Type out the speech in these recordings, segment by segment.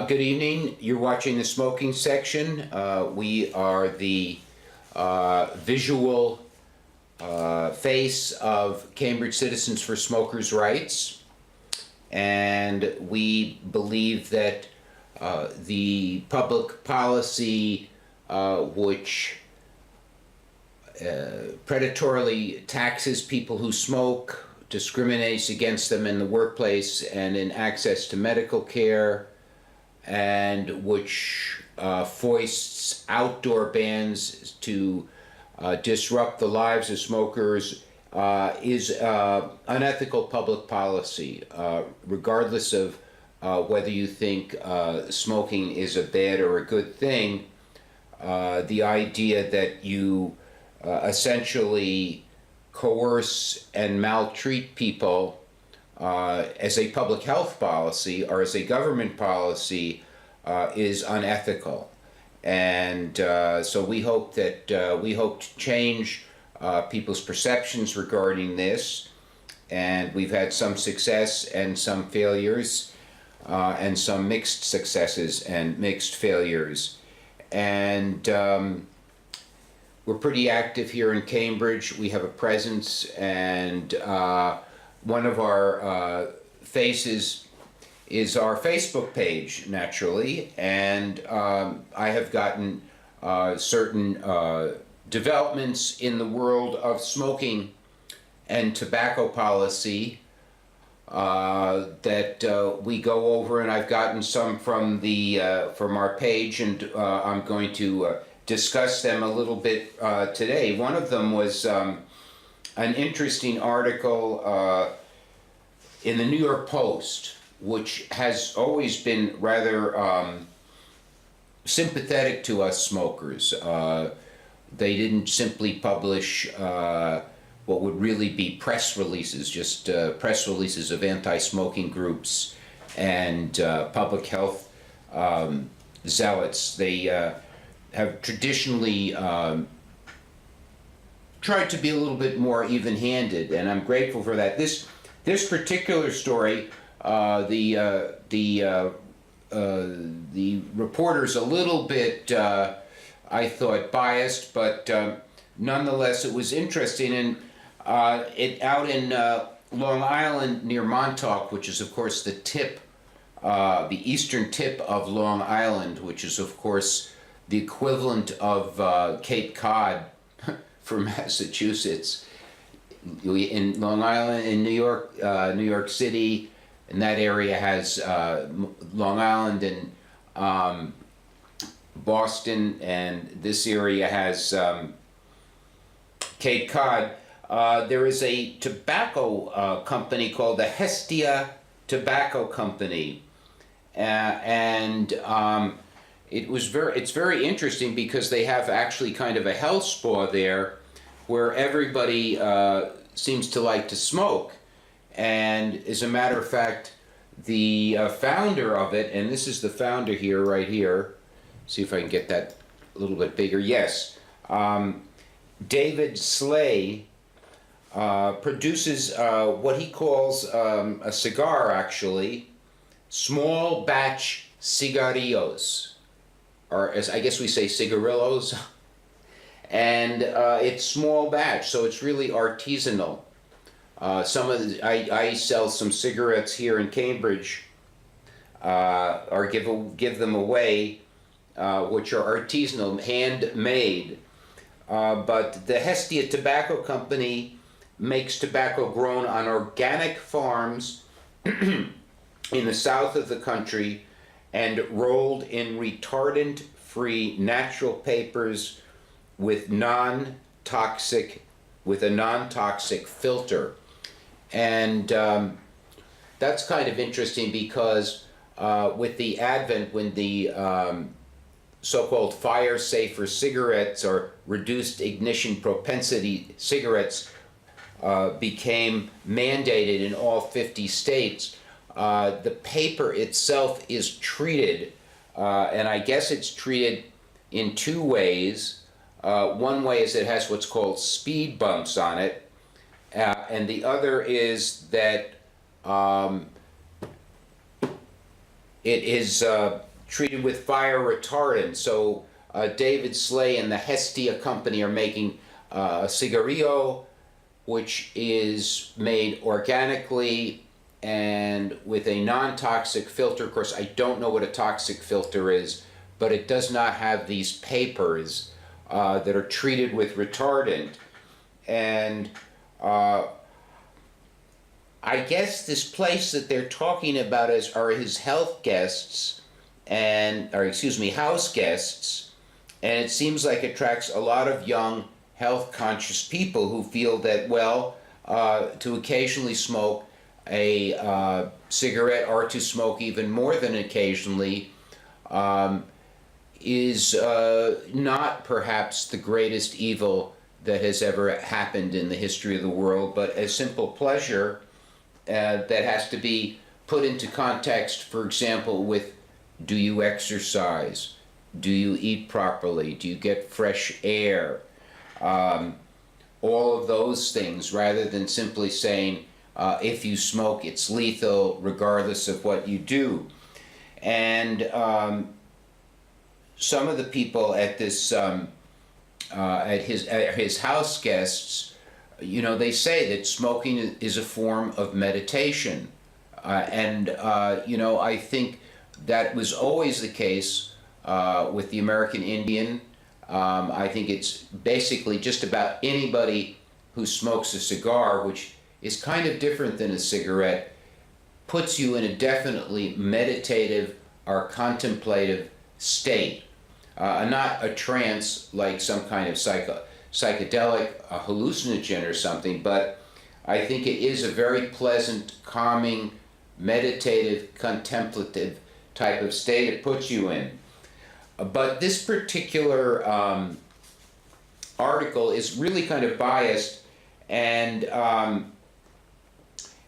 Good evening. You're watching the smoking section. We are the visual face of Cambridge Citizens for Smokers' Rights, and we believe that the public policy which predatorily taxes people who smoke, discriminates against them in the workplace and in access to medical care, and which foists outdoor bans to disrupt the lives of smokers is unethical public policy, regardless of whether you think smoking is a bad or a good thing. The idea that you essentially coerce and maltreat people as a public health policy or as a government policy is unethical. And so we hope that we hope to change people's perceptions regarding this. And we've had some success and some failures, and some mixed successes and mixed failures. And we're pretty active here in Cambridge. We have a presence, and one of our faces is our Facebook page, naturally, and I have gotten certain developments in the world of smoking and tobacco policy that we go over, and I've gotten some from our page, and I'm going to discuss them a little bit today. One of them was an interesting article in the New York Post, which has always been rather sympathetic to us smokers. They didn't simply publish what would really be press releases, just press releases of anti-smoking groups and public health zealots. They have traditionally tried to be a little bit more even-handed, and I'm grateful for that. This particular story, the reporter's a little bit, I thought, biased, but nonetheless it was interesting. And it out in Long Island near Montauk, which is of course the eastern tip of Long Island, which is of course the equivalent of Cape Cod for Massachusetts. In Long Island, in New York City, and that area has Long Island and Boston, and this area has Cape Cod. There is a tobacco company called the Hestia Tobacco Company, and it's very interesting because they have actually kind of a health spa there where everybody seems to like to smoke. And as a matter of fact, the founder of it, and this is the founder here, right here, see if I can get that a little bit bigger, yes, David Slay produces what he calls a cigar, actually, small batch cigarillos, or as I guess we say cigarillos, and it's small batch, so it's really artisanal. I sell some cigarettes here in Cambridge, or give them away, which are artisanal, handmade. But the Hestia Tobacco Company makes tobacco grown on organic farms in the south of the country and rolled in retardant-free natural papers with a non-toxic filter. And that's kind of interesting because with the advent, when the so-called fire-safer cigarettes or reduced ignition propensity cigarettes became mandated in all 50 states, the paper itself is treated, and I guess it's treated in two ways. One way is it has what's called speed bumps on it, and the other is that it is treated with fire retardant. So David Slay and the Hestia Company are making a cigarillo which is made organically and with a non-toxic filter. Of course, I don't know what a toxic filter is, but it does not have these papers that are treated with retardant. And I guess this place that they're talking about are his health guests, house guests, and it seems like it attracts a lot of young, health-conscious people who feel that, well, to occasionally smoke a cigarette or to smoke even more than occasionally is not perhaps the greatest evil that has ever happened in the history of the world, but a simple pleasure that has to be put into context, for example, with do you exercise? Do you eat properly? Do you get fresh air? All of those things, rather than simply saying, if you smoke, it's lethal, regardless of what you do. And some of the people at this, at his house guests, they say that smoking is a form of meditation. I think that was always the case with the American Indian. I think it's basically just about anybody who smokes a cigar, which is kind of different than a cigarette, puts you in a definitely meditative or contemplative state. Not a trance like some kind of psychedelic, a hallucinogen or something, but I think it is a very pleasant, calming, meditative, contemplative type of state it puts you in. But this particular article is really kind of biased, and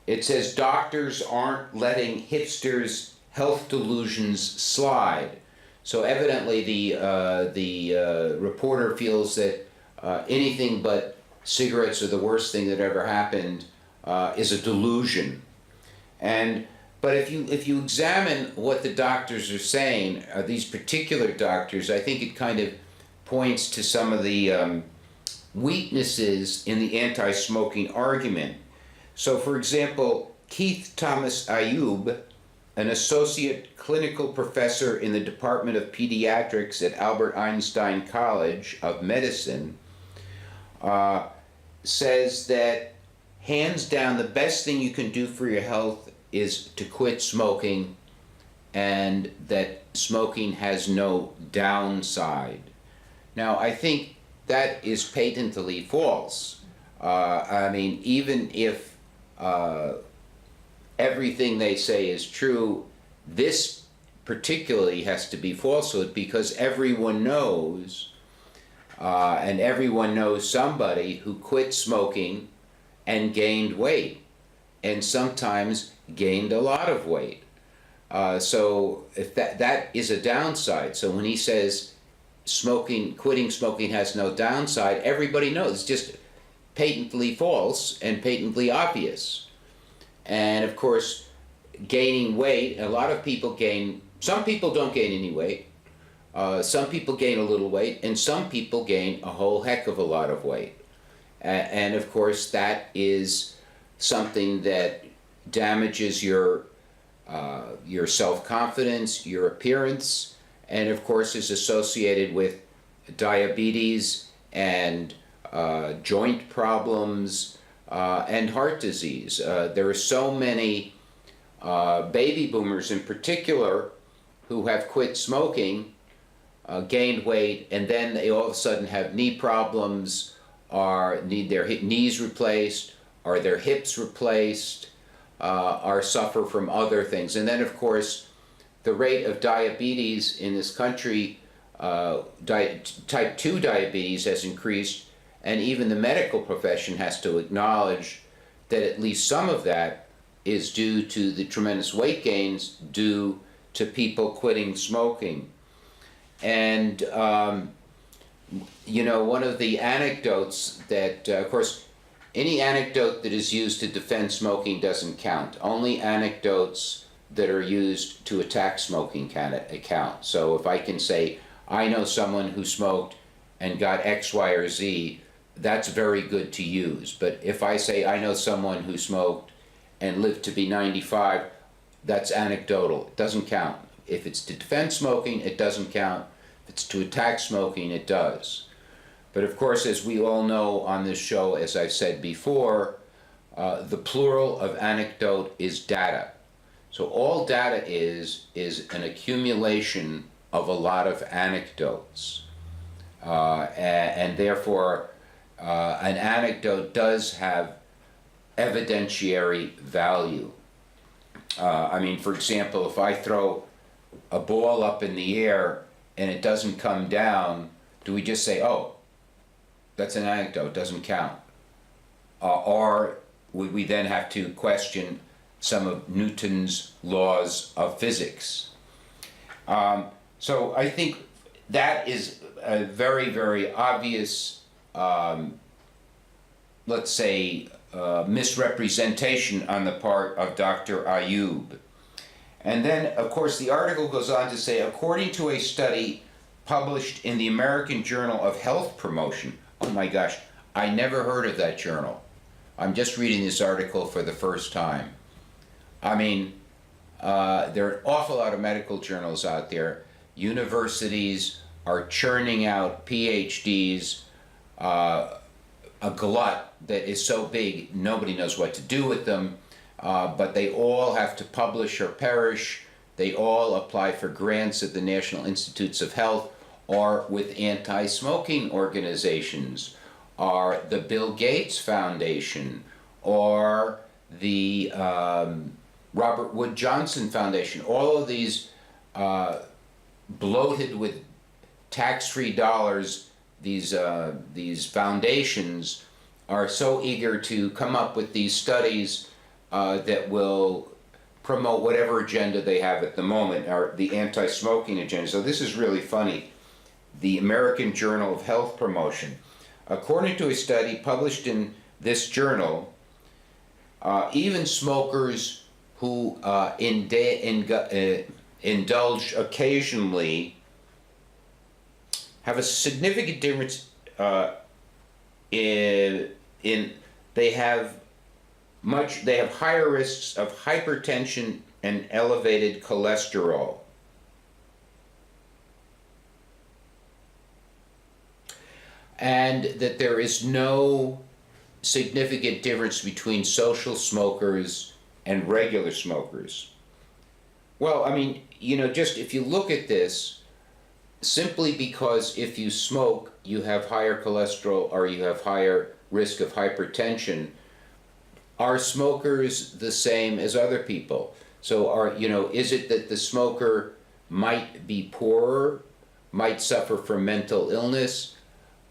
it says doctors aren't letting hipsters' health delusions slide. So evidently the reporter feels that anything but cigarettes are the worst thing that ever happened is a delusion. But if you examine what the doctors are saying, these particular doctors, I think it kind of points to some of the weaknesses in the anti-smoking argument. So, for example, Keith Thomas Ayub, an associate clinical professor in the Department of Pediatrics at Albert Einstein College of Medicine, says that hands down the best thing you can do for your health is to quit smoking, and that smoking has no downside. Now, I think that is patently false. Even if everything they say is true, this particularly has to be falsehood, because everyone knows, and everyone knows somebody who quit smoking and gained weight, and sometimes gained a lot of weight. So if that is a downside. So when he says quitting smoking has no downside, everybody knows it's just patently false and patently obvious. And of course, gaining weight, a lot of people some people don't gain any weight, some people gain a little weight, and some people gain a whole heck of a lot of weight. And of course, that is something that damages your self-confidence, your appearance, and of course is associated with diabetes and joint problems and heart disease. There are so many baby boomers in particular who have quit smoking, gained weight, and then they all of a sudden have knee problems, or need their knees replaced, or their hips replaced, or suffer from other things. And then, of course, the rate of diabetes in this country, type 2 diabetes, has increased, and even the medical profession has to acknowledge that at least some of that is due to the tremendous weight gains due to people quitting smoking. And, one of the anecdotes that, of course, any anecdote that is used to defend smoking doesn't count. Only anecdotes that are used to attack smoking account. So if I can say, I know someone who smoked and got X, Y, or Z, that's very good to use. But if I say I know someone who smoked and lived to be 95, that's anecdotal. It doesn't count. If it's to defend smoking, it doesn't count. If it's to attack smoking, it does. But of course, as we all know on this show, as I've said before, the plural of anecdote is data. So all data is an accumulation of a lot of anecdotes. And therefore, an anecdote does have evidentiary value. I mean, for example, if I throw a ball up in the air and it doesn't come down, do we just say, oh, that's an anecdote, doesn't count? Or would we then have to question some of Newton's laws of physics? So I think that is a very, very obvious, let's say, misrepresentation on the part of Dr. Ayub. And then, of course, the article goes on to say, according to a study published in the American Journal of Health Promotion, oh my gosh, I never heard of that journal. I'm just reading this article for the first time. I mean, there are an awful lot of medical journals out there. Universities are churning out PhDs, a glut that is so big nobody knows what to do with them, but they all have to publish or perish. They all apply for grants at the National Institutes of Health or with anti-smoking organizations, or the Bill Gates Foundation, or the Robert Wood Johnson Foundation. All of these bloated with tax-free dollars, these foundations are so eager to come up with these studies that will promote whatever agenda they have at the moment, or the anti-smoking agenda. So this is really funny. The American Journal of Health Promotion. According to a study published in this journal, even smokers who indulge occasionally have a significant difference in they have higher risks of hypertension and elevated cholesterol. And that there is no significant difference between social smokers and regular smokers. Well, I mean, you know, just if you look at this, simply because if you smoke, you have higher cholesterol or you have higher risk of hypertension, are smokers the same as other people? So is it that the smoker might be poorer, might suffer from mental illness,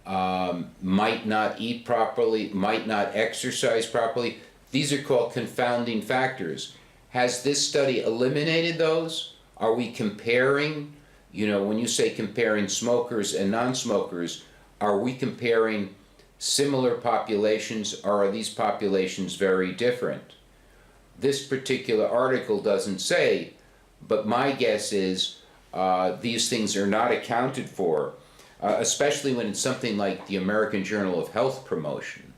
might not eat properly, might not exercise properly? These are called confounding factors. Has this study eliminated those? Are we comparing, when you say comparing smokers and non-smokers, are we comparing similar populations, or are these populations very different? This particular article doesn't say, but my guess is these things are not accounted for. Especially when it's something like the American Journal of Health Promotion.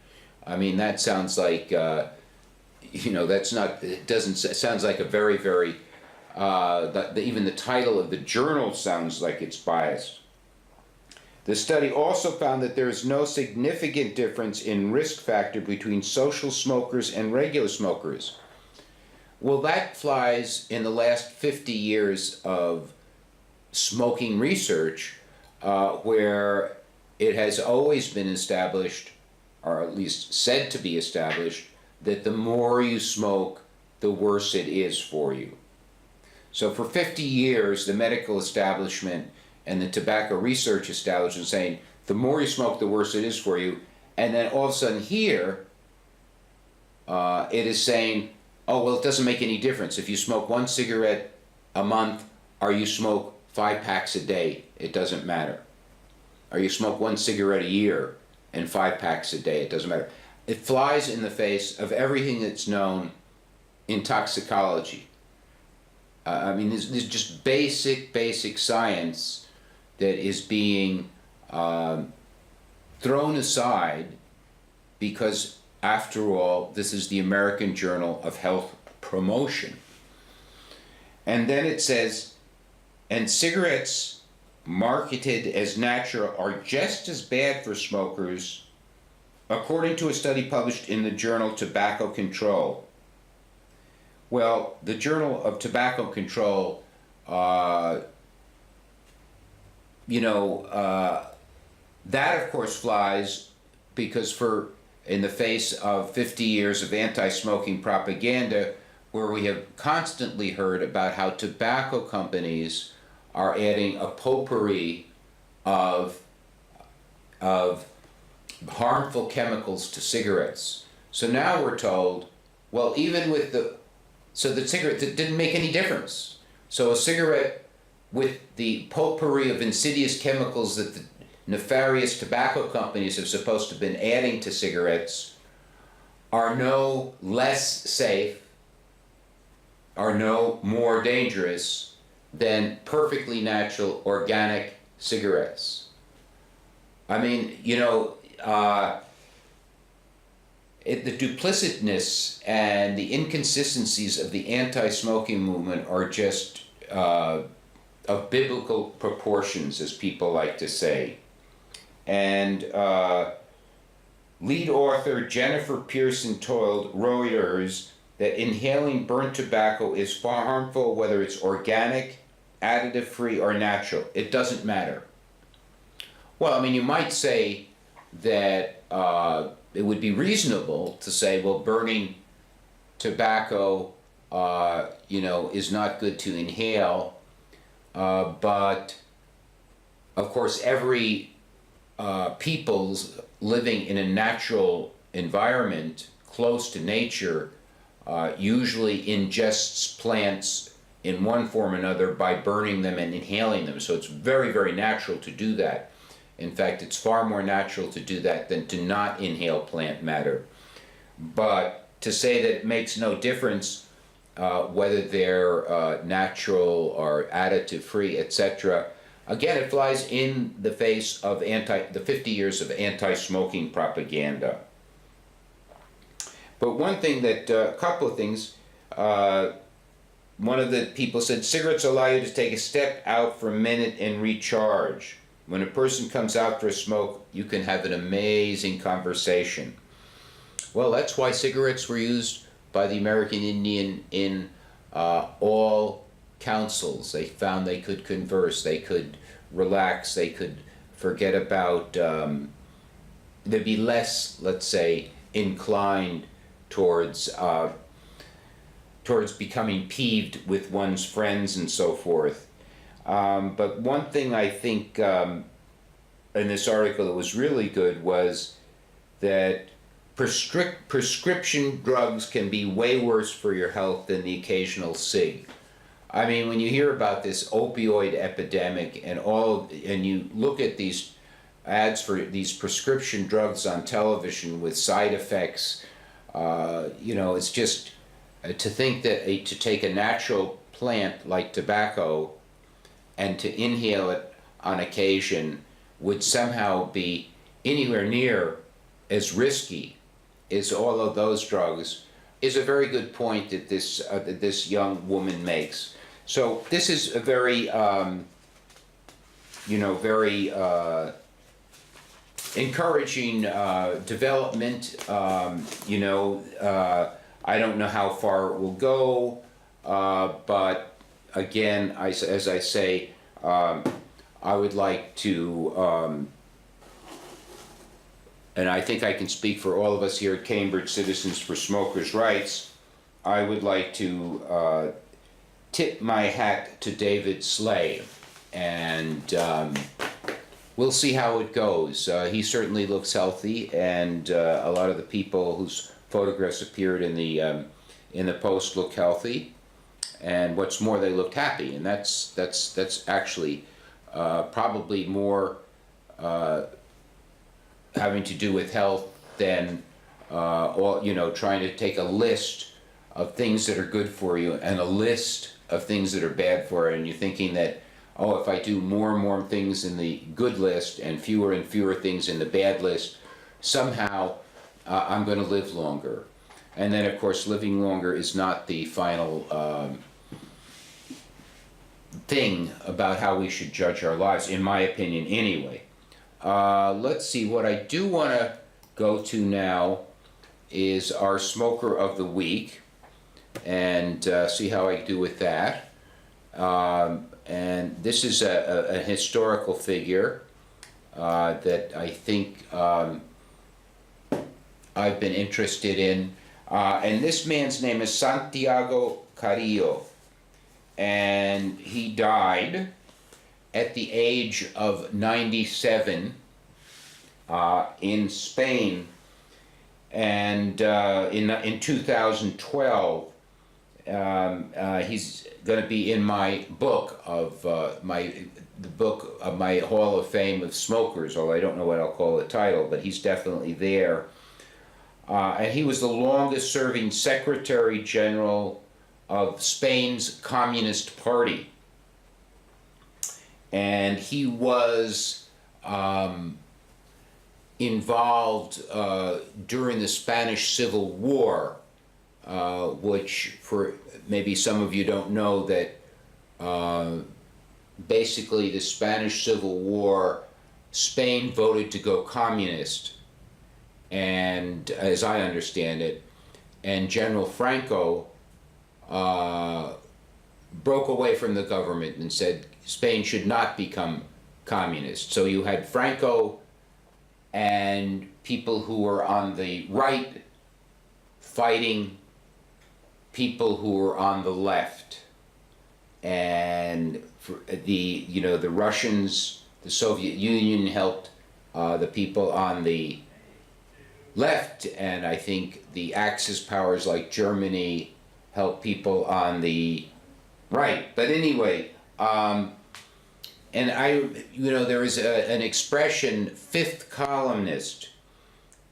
I mean, that sounds like, sounds like a very, very, even the title of the journal sounds like it's biased. The study also found that there is no significant difference in risk factor between social smokers and regular smokers. Well, that flies in the last 50 years of smoking research, where it has always been established, or at least said to be established, that the more you smoke, the worse it is for you. So for 50 years, the medical establishment and the tobacco research establishment saying, the more you smoke, the worse it is for you. And then all of a sudden here, it is saying, oh, well, it doesn't make any difference. If you smoke 1 cigarette a month, or you smoke 5 packs a day, it doesn't matter. Or you smoke 1 cigarette a year and 5 packs a day, it doesn't matter. It flies in the face of everything that's known in toxicology. I mean, there's just basic science that is being thrown aside because, after all, this is the American Journal of Health Promotion. And then it says, and cigarettes marketed as natural are just as bad for smokers, according to a study published in the journal Tobacco Control. Well, the Journal of Tobacco Control, that of course flies because in the face of 50 years of anti-smoking propaganda, where we have constantly heard about how tobacco companies are adding a potpourri of harmful chemicals to cigarettes. So now we're told, well, even with the cigarette, it didn't make any difference. So a cigarette with the potpourri of insidious chemicals that the nefarious tobacco companies have supposed to have been adding to cigarettes are no less safe, are no more dangerous than perfectly natural organic cigarettes. I mean, the duplicitousness and the inconsistencies of the anti-smoking movement are just of biblical proportions, as people like to say. And lead author Jennifer Pearson told Reuters that inhaling burnt tobacco is far harmful whether it's organic, additive-free, or natural. It doesn't matter. Well, I mean, you might say that it would be reasonable to say, well, burning tobacco, is not good to inhale, but of course, every people's living in a natural environment close to nature usually ingests plants in one form or another by burning them and inhaling them. So it's very, very natural to do that. In fact, it's far more natural to do that than to not inhale plant matter. But to say that it makes no difference whether they're natural or additive free, etc., again, it flies in the face of the 50 years of anti-smoking propaganda. But one thing a couple of things, one of the people said, cigarettes allow you to take a step out for a minute and recharge. When a person comes out for a smoke, you can have an amazing conversation. Well, that's why cigarettes were used by the American Indian in all councils. They found they could converse, they could relax, they could forget about, they'd be less, let's say, inclined towards becoming peeved with one's friends and so forth. But one thing I think in this article that was really good was that prescription drugs can be way worse for your health than the occasional cig. I mean, when you hear about this opioid epidemic and you look at these ads for these prescription drugs on television with side effects, it's just to think that to take a natural plant like tobacco and to inhale it on occasion would somehow be anywhere near as risky as all of those drugs is a very good point that this young woman makes. So this is a very, very encouraging development. I don't know how far it will go, but again, as I say, I would like to, and I think I can speak for all of us here at Cambridge Citizens for Smokers' Rights, I would like to tip my hat to David Slay, and we'll see how it goes. He certainly looks healthy, and a lot of the people whose photographs appeared in the post look healthy. And what's more, they looked happy, and that's actually probably more having to do with health than trying to take a list of things that are good for you and a list of things that are bad for it, and you're thinking that, oh, if I do more and more things in the good list and fewer things in the bad list, somehow I'm going to live longer. And then, of course, living longer is not the final thing about how we should judge our lives, in my opinion, anyway. Let's see, what I do want to go to now is our smoker of the week, and see how I do with that. And this is a historical figure that I think I've been interested in. And this man's name is Santiago Carrillo, and he died at the age of 97 in Spain, and in 2012. He's going to be in my book of the book of my Hall of Fame of smokers, although I don't know what I'll call the title, but he's definitely there. And he was the longest serving Secretary General of Spain's Communist Party. And he was involved during the Spanish Civil War, which, for maybe some of you don't know, that basically the Spanish Civil War, Spain voted to go communist, and as I understand it, and General Franco broke away from the government and said Spain should not become communist. So you had Franco and people who were on the right fighting people who were on the left, and the Russians, the Soviet Union helped the people on the left, and I think the Axis powers like Germany helped people on the right. But anyway, and there is an expression, fifth columnist,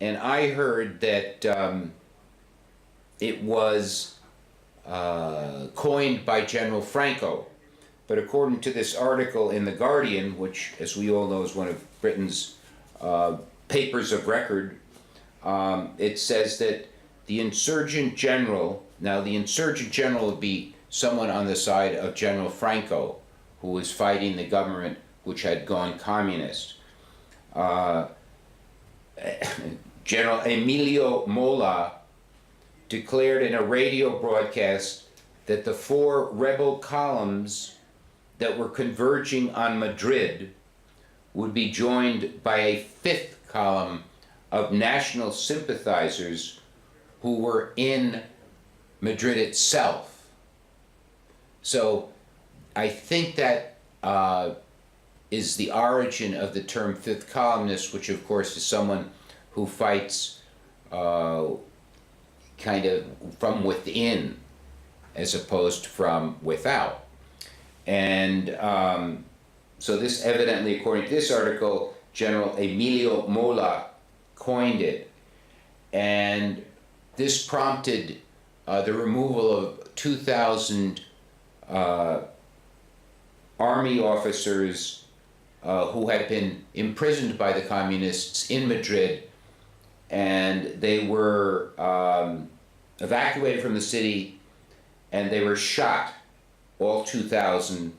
and I heard that it was coined by General Franco. But according to this article in The Guardian, which, as we all know, is one of Britain's papers of record, it says that the insurgent general, now the insurgent general would be someone on the side of General Franco, who was fighting the government which had gone communist. General Emilio Mola declared in a radio broadcast that the 4 rebel columns that were converging on Madrid would be joined by a 5th column of national sympathizers who were in Madrid itself. So I think that is the origin of the term fifth columnist, which of course is someone who fights kind of from within as opposed from without. And so this evidently, according to this article, General Emilio Mola coined it. And this prompted the removal of 2,000 army officers who had been imprisoned by the communists in Madrid, and they were evacuated from the city, and they were shot, all 2,000,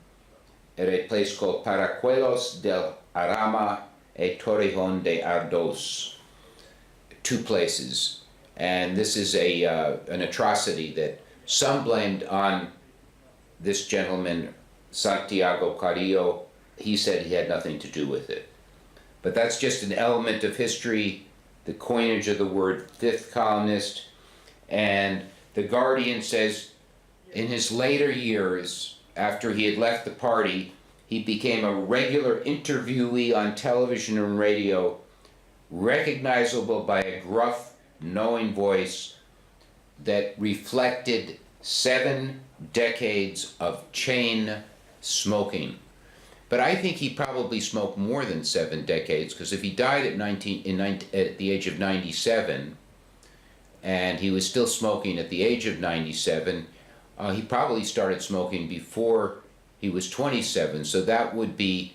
at a place called Paracuelos del Arama e Torrejón de Ardoz, 2 places. And this is an atrocity that some blamed on this gentleman, Santiago Carrillo. He said he had nothing to do with it. But that's just an element of history, the coinage of the word fifth columnist. And The Guardian says in his later years, after he had left the party, he became a regular interviewee on television and radio, recognizable by a gruff, knowing voice that reflected 7 decades of chain smoking. But I think he probably smoked more than 7 decades, because if he died at the age of 97, and he was still smoking at the age of 97, he probably started smoking before he was 27, so that would be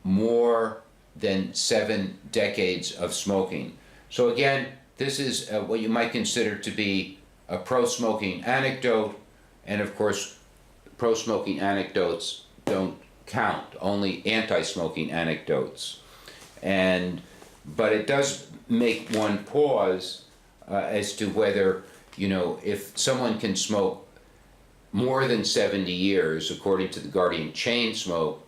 more than 7 decades of smoking. So again, this is what you might consider to be a pro-smoking anecdote, and of course, pro-smoking anecdotes don't count, only anti-smoking anecdotes. But it does make one pause as to whether, if someone can smoke more than 70 years, according to the Guardian chain smoke,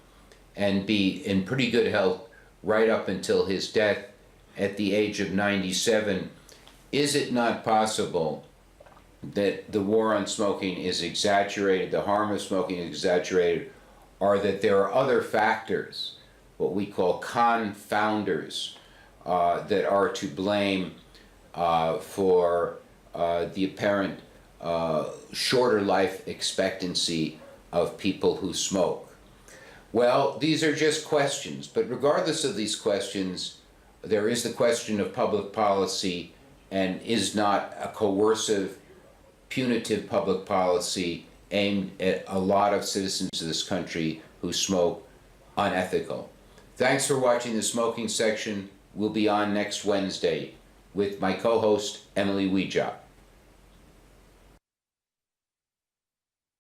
and be in pretty good health right up until his death at the age of 97, is it not possible that the war on smoking is exaggerated, the harm of smoking is exaggerated, or that there are other factors, what we call confounders, that are to blame for the apparent shorter life expectancy of people who smoke? Well, these are just questions, but regardless of these questions, there is the question of public policy, and is not a coercive, punitive public policy aimed at a lot of citizens of this country who smoke unethical. Thanks for watching the smoking section. We'll be on next Wednesday with my co-host, Emily Weejob.